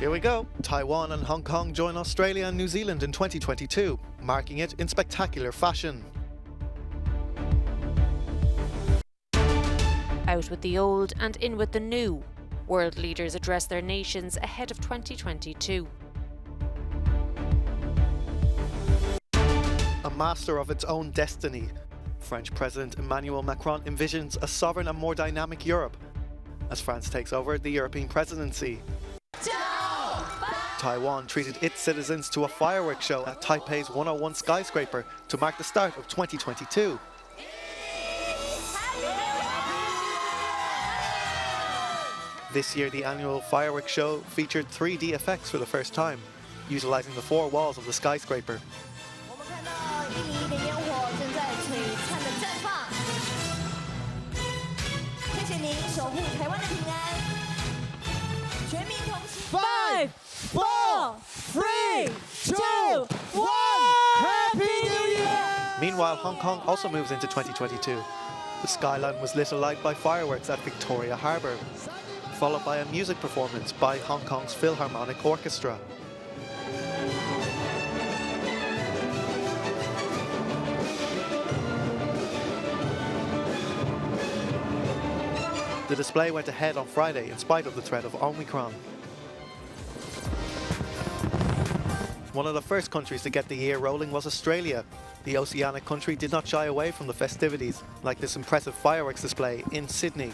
Here we go. Taiwan and Hong Kong join Australia and New Zealand in 2022, marking it in spectacular fashion. Out with the old and in with the new. World leaders address their nations ahead of 2022. A master of its own destiny, French President Emmanuel Macron envisions a sovereign and more dynamic Europe as France takes over the European presidency. Taiwan treated its citizens to a fireworks show at Taipei's 101 skyscraper to mark the start of 2022. This year, the annual fireworks show featured 3D effects for the first time, utilising the four walls of the skyscraper. Five, 4, 3, 2, 1. Happy New Year! Meanwhile, Hong Kong also moves into 2022. The skyline was lit alight by fireworks at Victoria Harbour, followed by a music performance by Hong Kong's Philharmonic Orchestra. The display went ahead on Friday in spite of the threat of Omicron. One of the first countries to get the year rolling was Australia. The oceanic country did not shy away from the festivities, like this impressive fireworks display in Sydney.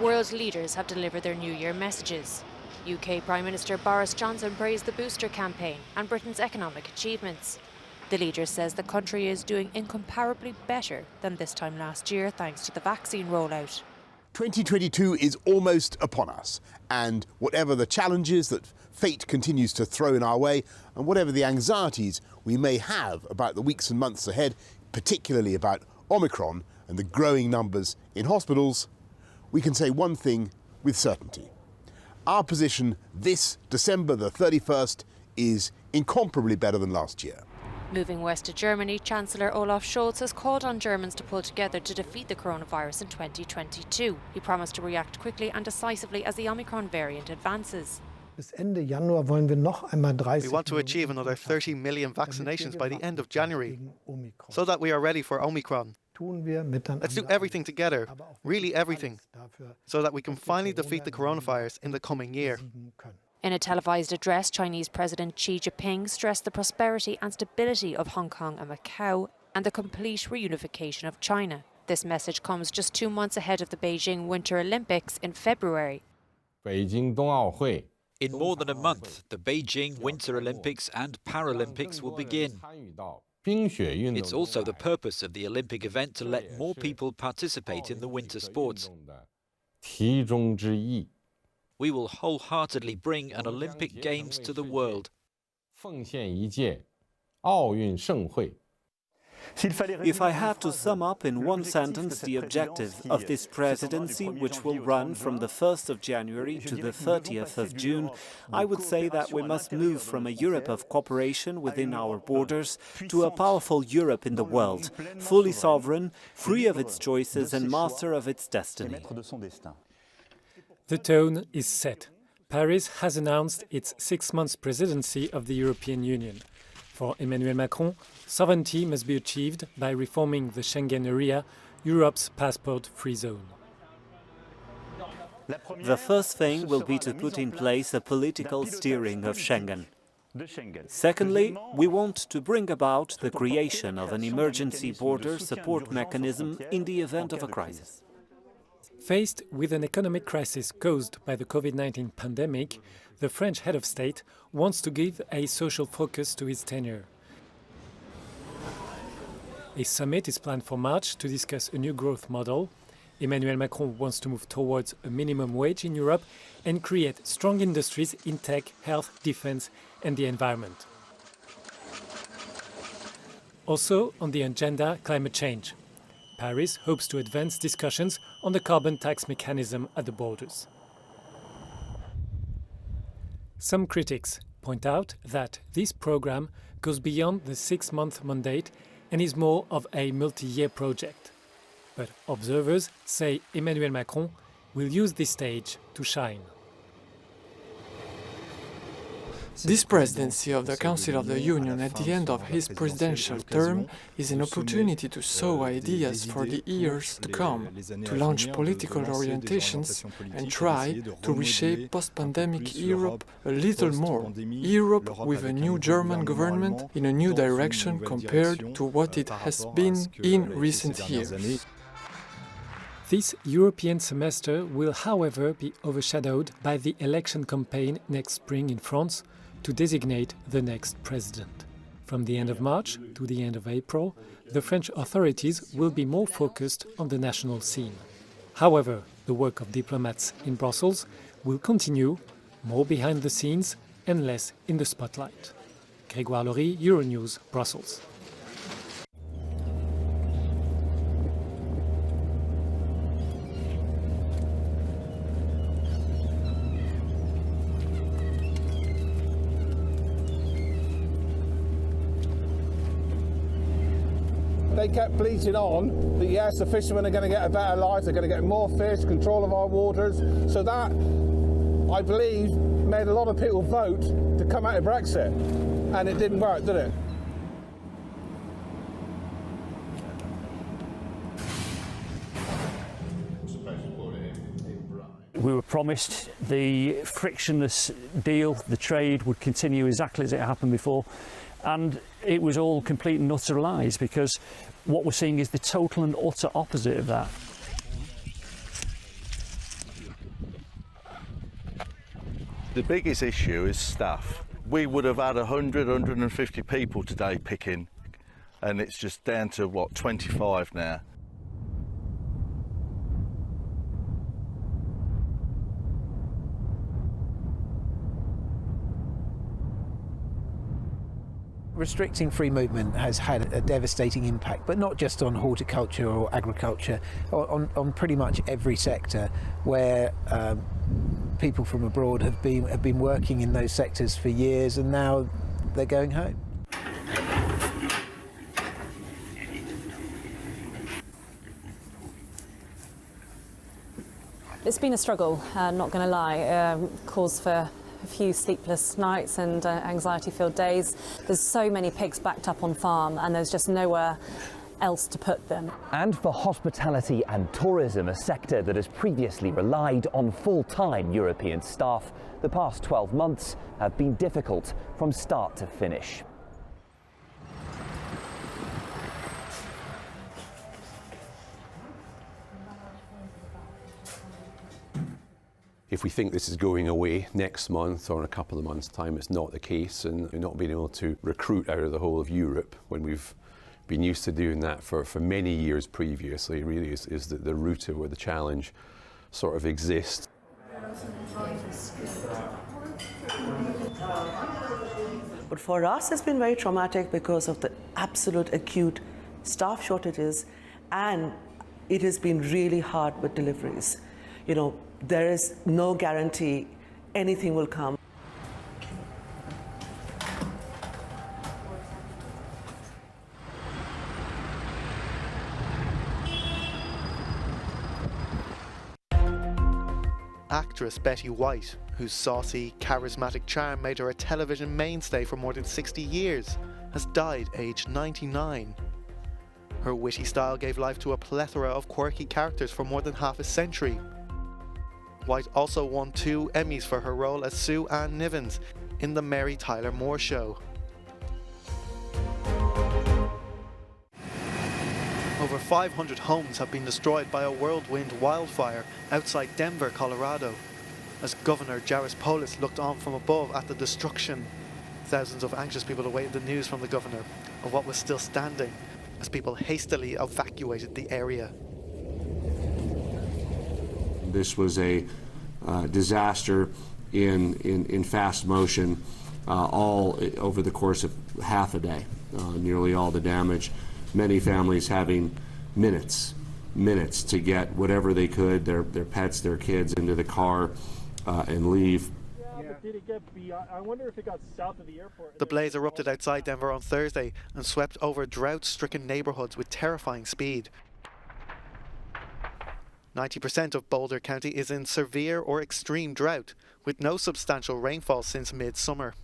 World leaders have delivered their New Year messages. UK Prime Minister Boris Johnson praised the booster campaign and Britain's economic achievements. The leader says the country is doing incomparably better than this time last year thanks to the vaccine rollout. 2022 is almost upon us, and whatever the challenges that fate continues to throw in our way, and whatever the anxieties we may have about the weeks and months ahead, particularly about Omicron and the growing numbers in hospitals, we can say one thing with certainty. Our position this December the 31st is incomparably better than last year. Moving west to Germany, Chancellor Olaf Scholz has called on Germans to pull together to defeat the coronavirus in 2022. He promised to react quickly and decisively as the Omicron variant advances. We want to achieve another 30 million vaccinations by the end of January, so that we are ready for Omicron. Let's do everything together, really everything, so that we can finally defeat the coronavirus in the coming year. In a televised address, Chinese President Xi Jinping stressed the prosperity and stability of Hong Kong and Macau and the complete reunification of China. This message comes just 2 months ahead of the Beijing Winter Olympics in February. In more than a month, the Beijing Winter Olympics and Paralympics will begin. It's also the purpose of the Olympic event to let more people participate in the winter sports. We will wholeheartedly bring an Olympic Games to the world. If I had to sum up in one sentence the objective of this presidency, which will run from the 1st of January to the 30th of June, I would say that we must move from a Europe of cooperation within our borders to a powerful Europe in the world, fully sovereign, free of its choices and master of its destiny. The tone is set. Paris has announced its 6-month presidency of the European Union. For Emmanuel Macron, sovereignty must be achieved by reforming the Schengen area, Europe's passport-free zone. The first thing will be to put in place a political steering of Schengen. Secondly, we want to bring about the creation of an emergency border support mechanism in the event of a crisis. Faced with an economic crisis caused by the COVID-19 pandemic, the French head of state wants to give a social focus to his tenure. A summit is planned for March to discuss a new growth model. Emmanuel Macron wants to move towards a minimum wage in Europe and create strong industries in tech, health, defense and the environment. Also on the agenda, climate change. Paris hopes to advance discussions on the carbon tax mechanism at the borders. Some critics point out that this program goes beyond the 6-month mandate and is more of a multi-year project. But observers say Emmanuel Macron will use this stage to shine. This presidency of the Council of the Union at the end of his presidential term is an opportunity to sow ideas for the years to come, to launch political orientations and try to reshape post-pandemic Europe a little more. Europe with a new German government in a new direction compared to what it has been in recent years. This European semester will, however, be overshadowed by the election campaign next spring in France to designate the next president. From the end of March to the end of April, the French authorities will be more focused on the national scene. However, the work of diplomats in Brussels will continue, more behind the scenes and less in the spotlight. Grégoire Laurie, Euronews, Brussels. They kept bleating on that yes, the fishermen are going to get a better life, they're going to get more fish, control of our waters. So that, I believe, made a lot of people vote to come out of Brexit. And it didn't work, did it? We were promised the frictionless deal, the trade would continue exactly as it happened before, and it was all complete and utter lies, because what we're seeing is the total and utter opposite of that. The biggest issue is staff. We would have had 100, 150 people today picking, and it's just down to, what, 25 now. Restricting free movement has had a devastating impact, but not just on horticulture or agriculture, on pretty much every sector where people from abroad have been working in those sectors for years, and now they're going home. It's been a struggle, not going to lie, cause for a few sleepless nights and anxiety-filled days. There's so many pigs backed up on farm, and there's just nowhere else to put them. And for hospitality and tourism, a sector that has previously relied on full-time European staff, the past 12 months have been difficult from start to finish. If we think this is going away next month or in a couple of months' time, it's not the case, and we're not being able to recruit out of the whole of Europe when we've been used to doing that for many years previously, really is the root of where the challenge sort of exists. But for us, it's been very traumatic because of the absolute acute staff shortages, and it has been really hard with deliveries. You know, there is no guarantee anything will come. Actress Betty White, whose saucy, charismatic charm made her a television mainstay for more than 60 years, has died aged 99. Her witty style gave life to a plethora of quirky characters for more than half a century. White also won 2 Emmys for her role as Sue Ann Nivens in The Mary Tyler Moore Show. Over 500 homes have been destroyed by a whirlwind wildfire outside Denver, Colorado. As Governor Jairus Polis looked on from above at the destruction, thousands of anxious people awaited the news from the governor of what was still standing as people hastily evacuated the area. This was a disaster in fast motion, all over the course of half a day. Nearly all the damage. Many families having minutes to get whatever they could, their pets, their kids, into the car and leave. Did it get I wonder if it got south of the airport. The blaze erupted outside Denver on Thursday and swept over drought-stricken neighborhoods with terrifying speed. 90% of Boulder County is in severe or extreme drought, with no substantial rainfall since mid-summer.